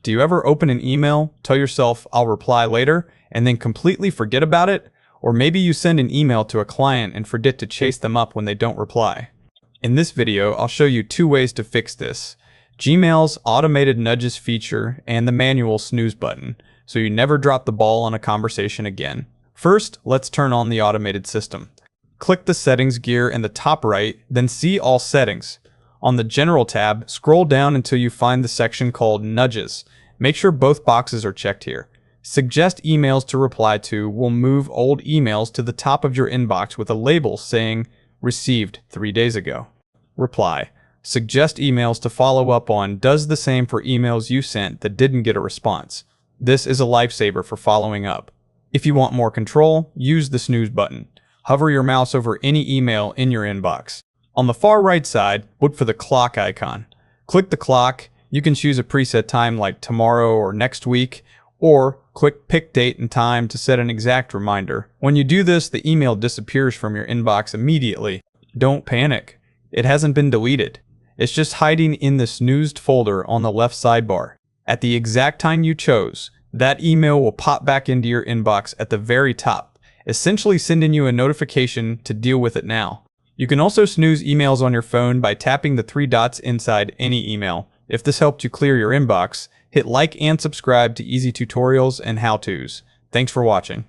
Do you ever open an email, tell yourself, I'll reply later, and then completely forget about it? Or maybe you send an email to a client and forget to chase them up when they don't reply. In this video, I'll show you 2 ways to fix this: Gmail's automated nudges feature and the manual snooze button, so you never drop the ball on a conversation again. First, let's turn on the automated system. Click the settings gear in the top right, then see all settings. On the General tab, scroll down until you find the section called Nudges. Make sure both boxes are checked here. Suggest emails to reply to will move old emails to the top of your inbox with a label saying, Received 3 days ago. Reply. Suggest emails to follow up on does the same for emails you sent that didn't get a response. This is a lifesaver for following up. If you want more control, use the snooze button. Hover your mouse over any email in your inbox. On the far right side, look for the clock icon. Click the clock. You can choose a preset time like tomorrow or next week, or click Pick Date and Time to set an exact reminder. When you do this, the email disappears from your inbox immediately. Don't panic. It hasn't been deleted. It's just hiding in the snoozed folder on the left sidebar. At the exact time you chose, that email will pop back into your inbox at the very top, essentially sending you a notification to deal with it now. You can also snooze emails on your phone by tapping the 3 dots inside any email. If this helped you clear your inbox, hit like and subscribe to easy tutorials and how-tos. Thanks for watching.